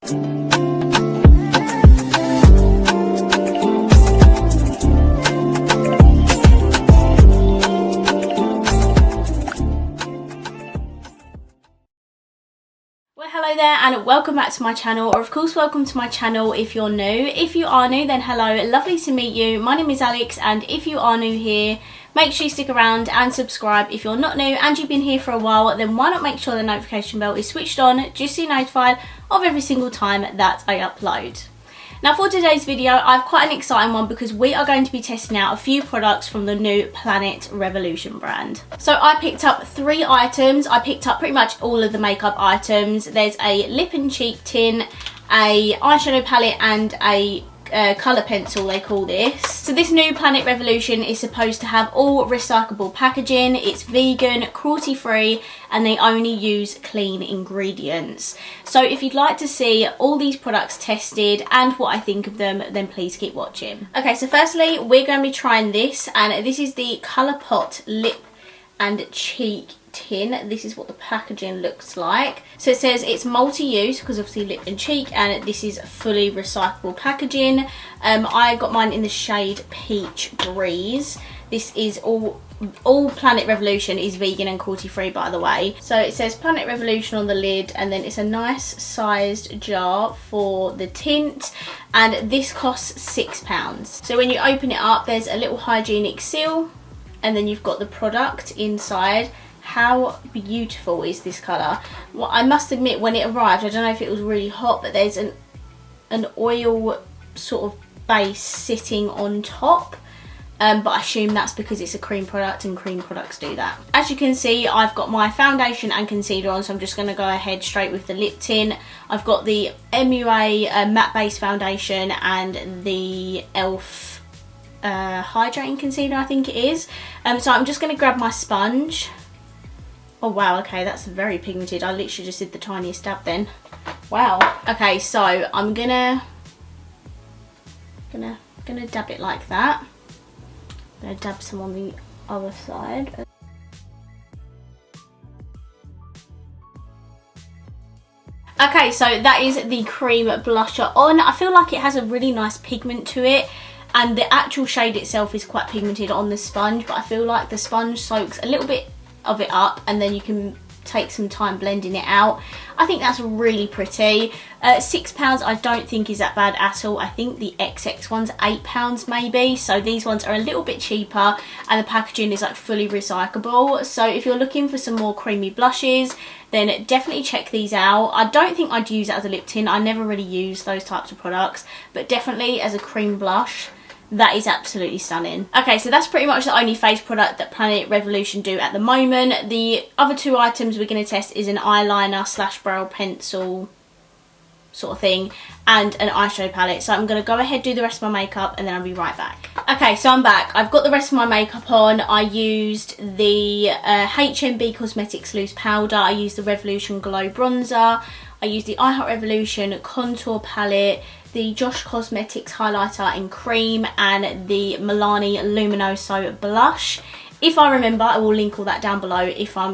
Hello there and welcome back to my channel, or of course welcome to my channel if you're new. If you are new, then hello, lovely to meet you. My name is Alex, and if you are new here, make sure you stick around and subscribe. If you're not new and you've been here for a while, then why not make sure the notification bell is switched on just so you're notified of every single time that I upload. Now for today's video, I have quite an exciting one because we are going to be testing out a few products from the new Planet Revolution brand. So I picked up 3 items. I picked up pretty much all of the makeup items. There's a lip and cheek tin, a eyeshadow palette, and a colour pencil, they call this. So this new Planet Revolution is supposed to have all recyclable packaging. It's vegan, cruelty free, and they only use clean ingredients. So if you'd like to see all these products tested and what I think of them, then please keep watching. Okay, so firstly we're going to be trying this, and this is the Colourpop lip and cheek tin. This is what the packaging looks like. So it says it's multi-use because obviously lip and cheek, and this is fully recyclable packaging. I got mine in the shade Peach Breeze. This is all Planet Revolution is vegan and cruelty free, by the way. So it says Planet Revolution on the lid, and then it's a nice sized jar for the tint, and this costs £6. So when you open it up, there's a little hygienic seal, and then you've got the product inside. How beautiful is this colour? Well, I must admit, when it arrived, I don't know if it was really hot, but there's an oil sort of base sitting on top. But I assume that's because it's a cream product, and cream products do that. As you can see, I've got my foundation and concealer on, so I'm just going to go ahead straight with the lip tint. I've got the MUA matte base foundation and the ELF hydrating concealer, I think it is. So I'm just going to grab my sponge. Oh wow, okay, that's very pigmented. I literally just did the tiniest dab then. Wow. Okay, so I'm gonna dab it like that. I'm gonna dab some on the other side. Okay, so that is the cream blusher on. I feel like it has a really nice pigment to it, and the actual shade itself is quite pigmented on the sponge, but I feel like the sponge soaks a little bit of it up, and then you can take some time blending it out. I think that's really pretty. £6 I don't think is that bad at all. I think the XX one's £8 maybe, so these ones are a little bit cheaper, and the packaging is like fully recyclable. So if you're looking for some more creamy blushes, then definitely check these out. I don't think I'd use it as a lip tint. I never really use those types of products, but definitely as a cream blush, that is absolutely stunning. Okay, so that's pretty much the only face product that Planet Revolution do at the moment. The other 2 items we're going to test is an eyeliner / brow pencil sort of thing, and an eyeshadow palette. So I'm going to go ahead, do the rest of my makeup, and then I'll be right back. Okay, so I'm back. I've got the rest of my makeup on. I used the HMB Cosmetics loose powder. I used the Revolution Glow bronzer. I used the I Heart Revolution contour palette, the Josh Cosmetics highlighter in cream, and the Milani Luminoso blush. If I remember, I will link all that down below. If I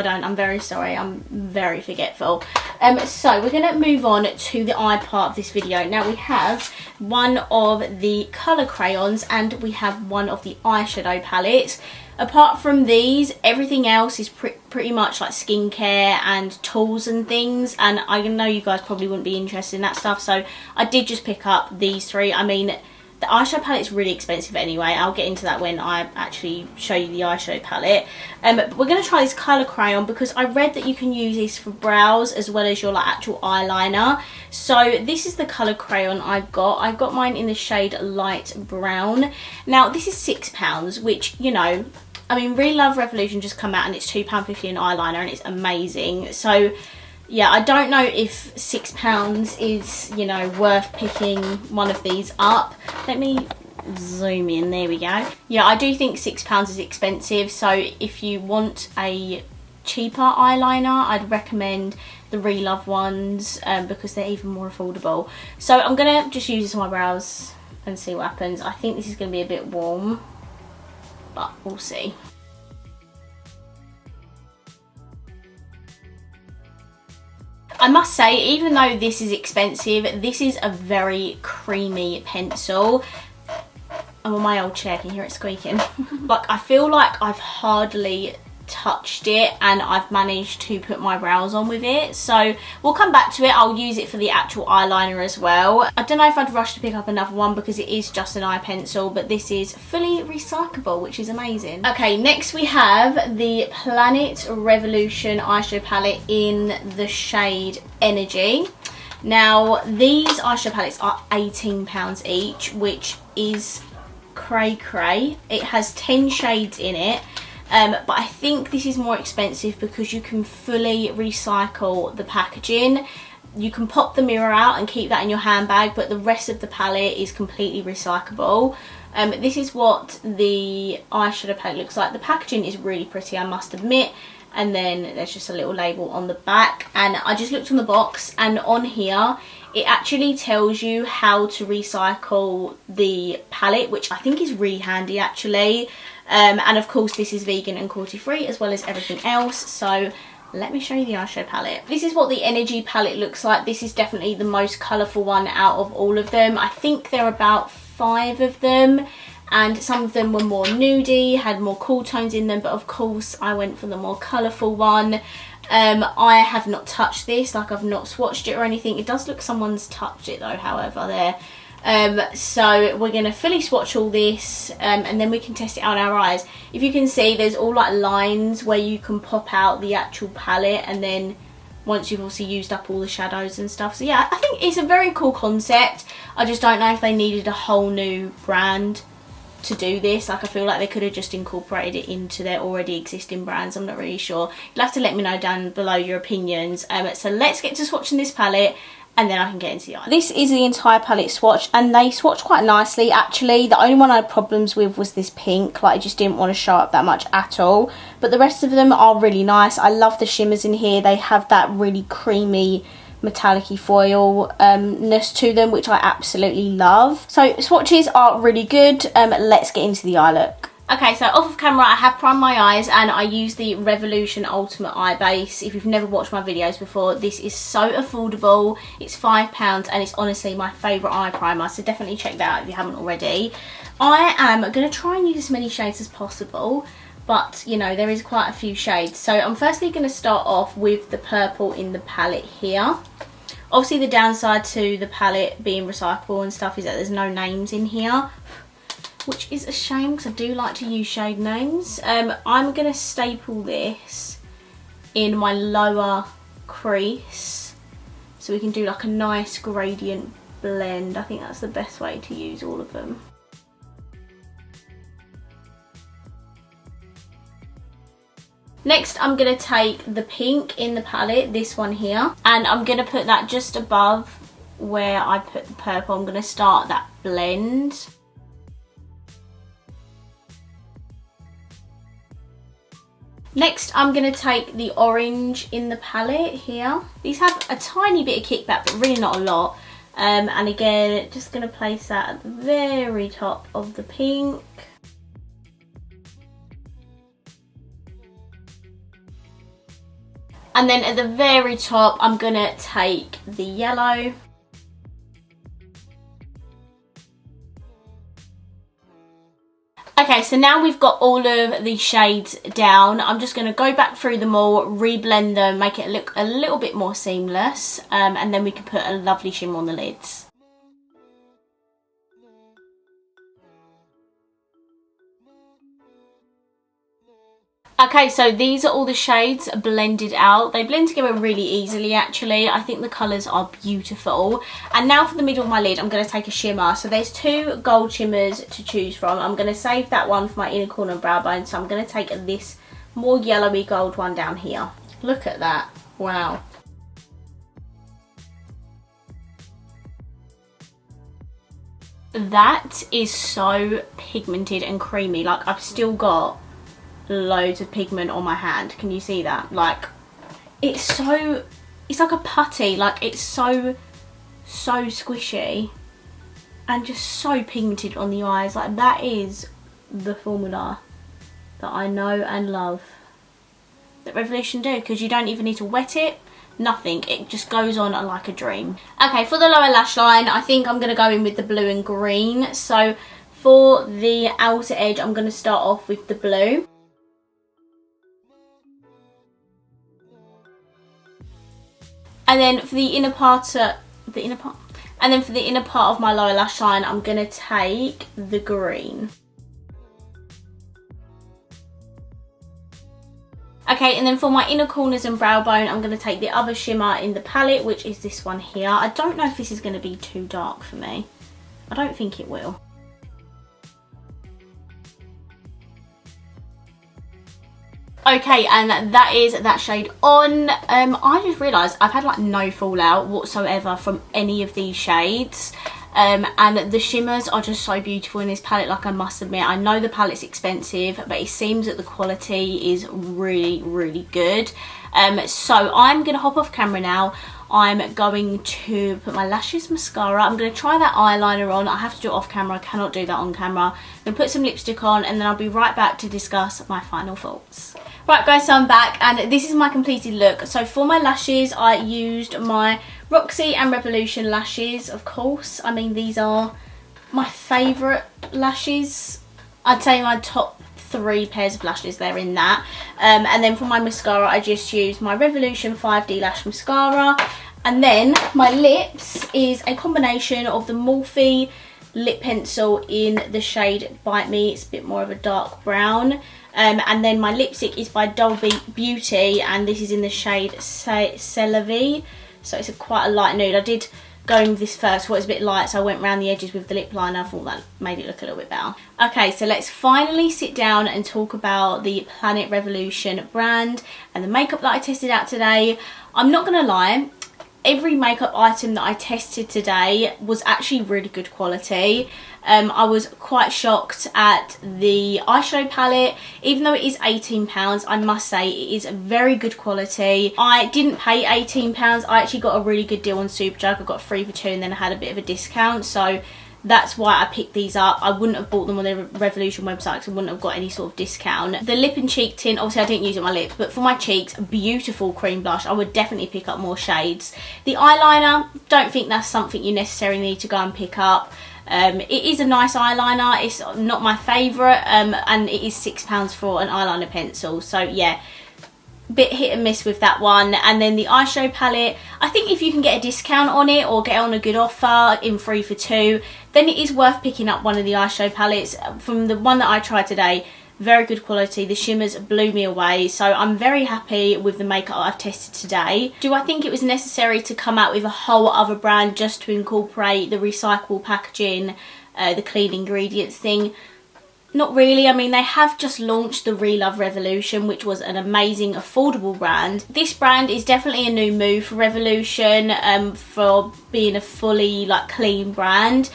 don't, I'm very sorry. I'm very forgetful. So we're going to move on to the eye part of this video. Now we have one of the colour crayons, and we have one of the eyeshadow palettes. Apart from these, everything else is pretty much like skincare and tools and things, and I know you guys probably wouldn't be interested in that stuff, so I did just pick up these 3. I mean, the eyeshadow palette is really expensive anyway. I'll get into that when I actually show you the eyeshadow palette. But we're going to try this colour crayon because I read that you can use this for brows as well as your like actual eyeliner. So this is the colour crayon I've got. I've got mine in the shade light brown. Now this is £6, which, you know, I mean, Really Love Revolution just come out and it's £2.50 an eyeliner, and it's amazing. So yeah, I don't know if £6 is, you know, worth picking one of these up. Let me zoom in, there we go. Yeah, I do think £6 is expensive, so if you want a cheaper eyeliner, I'd recommend the Really Love ones because they're even more affordable. So I'm gonna just use this on my brows and see what happens. I think this is gonna be a bit warm, but we'll see. I must say, even though this is expensive, this is a very creamy pencil. I'm on my old chair, can you hear it squeaking? Like, I feel like I've hardly touched it and I've managed to put my brows on with it. So we'll come back to it. I'll use it for the actual eyeliner as well. I don't know if I'd rush to pick up another one because it is just an eye pencil, but this is fully recyclable, which is amazing. Okay, next we have the Planet Revolution eyeshadow palette in the shade Energy. Now, these eyeshadow palettes are £18 each, which is cray. It has 10 shades in it. But I think this is more expensive because you can fully recycle the packaging. You can pop the mirror out and keep that in your handbag, but the rest of the palette is completely recyclable. This is what the eyeshadow palette looks like. The packaging is really pretty, I must admit. And then there's just a little label on the back. And I just looked on the box, and on here it actually tells you how to recycle the palette, which I think is really handy actually. And of course this is vegan and cruelty free as well as everything else. So let me show you the eyeshadow palette. This is what the Energy palette looks like. This is definitely the most colourful one out of all of them. I think there are about 5 of them, and some of them were more nudie, had more cool tones in them, but of course I went for the more colourful one. I have not touched this, like I've not swatched it or anything. It does look someone's touched it though, however, there. So we're going to fully swatch all this, and then we can test it out on our eyes. If you can see, there's all like lines where you can pop out the actual palette, and then once you've also used up all the shadows and stuff. So yeah, I think it's a very cool concept. I just don't know if they needed a whole new brand to do this. Like, I feel like they could have just incorporated it into their already existing brands. I'm not really sure. You'll have to let me know down below your opinions. So let's get to swatching this palette, and then I can get into the eye. This is the entire palette swatch, and they swatch quite nicely actually. The only one I had problems with was this pink. Like, I just didn't want to show up that much at all, but the rest of them are really nice. I love the shimmers in here. They have that really creamy metallic-y foil-ness to them, which I absolutely love. So swatches are really good. Let's get into the eye look. Okay, so off of camera I have primed my eyes, and I use the Revolution Ultimate Eye Base. If you've never watched my videos before, this is so affordable. It's £5 and it's honestly my favourite eye primer, so definitely check that out if you haven't already. I am going to try and use as many shades as possible, but you know, there is quite a few shades. So I'm firstly going to start off with the purple in the palette here. Obviously the downside to the palette being recyclable and stuff is that there's no names in here, which is a shame because I do like to use shade names. I'm going to staple this in my lower crease so we can do like a nice gradient blend. I think that's the best way to use all of them. Next, I'm going to take the pink in the palette, this one here, and I'm going to put that just above where I put the purple. I'm going to start that blend. Next, I'm going to take the orange in the palette here. These have a tiny bit of kickback, but really not a lot. And again, just going to place that at the very top of the pink. And then at the very top, I'm going to take the yellow. Okay, so now we've got all of the shades down. I'm just going to go back through them all, re-blend them, make it look a little bit more seamless, and then we can put a lovely shimmer on the lids. Okay, so these are all the shades blended out. They blend together really easily actually. I think the colours are beautiful. And now for the middle of my lid, I'm going to take a shimmer. So there's 2 gold shimmers to choose from. I'm going to save that one for my inner corner and brow bone. So I'm going to take this more yellowy gold one down here. Look at that. Wow. That is so pigmented and creamy. Like, I've still got loads of pigment on my hand. Can you see that? Like, it's like a putty. Like, it's so squishy and just so pigmented on the eyes. Like, that is the formula that I know and love that Revolution do, because you don't even need to wet it. nothing. It just goes on like a dream. Okay, for the lower lash line, I think I'm going to go in with the blue and green. So for the outer edge, I'm going to start off with the blue. And then for the inner part of my lower lash line, I'm going to take the green. Okay, and then for my inner corners and brow bone, I'm going to take the other shimmer in the palette, which is this one here. I don't know if this is going to be too dark for me. I don't think it will. Okay, and that is that shade on. I just realised I've had like no fallout whatsoever from any of these shades. And the shimmers are just so beautiful in this palette, like I must admit. I know the palette's expensive, but it seems that the quality is really, really good. So I'm going to hop off camera now. I'm going to put my lashes, mascara. I'm going to try that eyeliner on. I have to do it off camera. I cannot do that on camera. I'm going to put some lipstick on, and then I'll be right back to discuss my final thoughts. Right guys, so I'm back, and this is my completed look. So for my lashes, I used my Roxy and Revolution lashes, of course. I mean, these are my favourite lashes. I'd say my top 3 pairs of lashes, they're in that. And then for my mascara, I just used my Revolution 5D Lash Mascara. And then my lips is a combination of the Morphe lip pencil in the shade Bite Me. It's a bit more of a dark brown. And then my lipstick is by Dolby Beauty, and this is in the shade Celavi. So it's quite a light nude. I did go in with this first, thought it was a bit light, so I went around the edges with the lip liner. I thought that made it look a little bit better. Okay, so let's finally sit down and talk about the Planet Revolution brand and the makeup that I tested out today. I'm not going to lie, every makeup item that I tested today was actually really good quality. I was quite shocked at the eyeshadow palette. Even though it is £18, I must say it is very good quality. I didn't pay £18. I actually got a really good deal on Superdrug. I got 3 for 2 and then I had a bit of a discount. So that's why I picked these up. I wouldn't have bought them on the Revolution website because I wouldn't have got any sort of discount. The lip and cheek tint, obviously I didn't use it on my lips, but for my cheeks, beautiful cream blush. I would definitely pick up more shades. The eyeliner, don't think that's something you necessarily need to go and pick up. It is a nice eyeliner. It's not my favourite, and it is £6 for an eyeliner pencil. So yeah, bit hit and miss with that one. And then the eyeshadow palette, I think if you can get a discount on it or get it on a good offer in 3 for 2, then it is worth picking up one of the eyeshadow palettes. From the one that I tried today, very good quality. The shimmers blew me away, so I'm very happy with the makeup I've tested today. Do I think it was necessary to come out with a whole other brand just to incorporate the recyclable packaging, the clean ingredients thing? Not really. I mean, they have just launched the Relove Revolution, which was an amazing affordable brand. This brand is definitely a new move for Revolution, for being a fully like clean brand.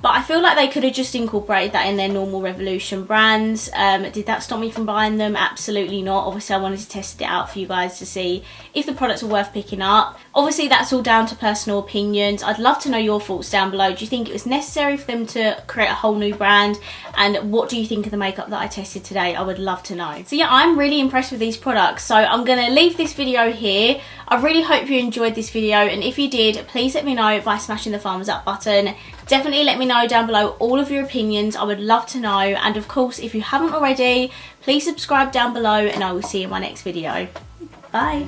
But I feel like they could have just incorporated that in their normal Revolution brands. Did that stop me from buying them? Absolutely not. Obviously, I wanted to test it out for you guys to see if the products are worth picking up. Obviously, that's all down to personal opinions. I'd love to know your thoughts down below. Do you think it was necessary for them to create a whole new brand? And what do you think of the makeup that I tested today? I would love to know. So yeah, I'm really impressed with these products. So I'm going to leave this video here. I really hope you enjoyed this video, and if you did, please let me know by smashing the thumbs up button. Definitely let me know down below all of your opinions. I would love to know. And of course, if you haven't already, please subscribe down below, and I will see you in my next video. Bye.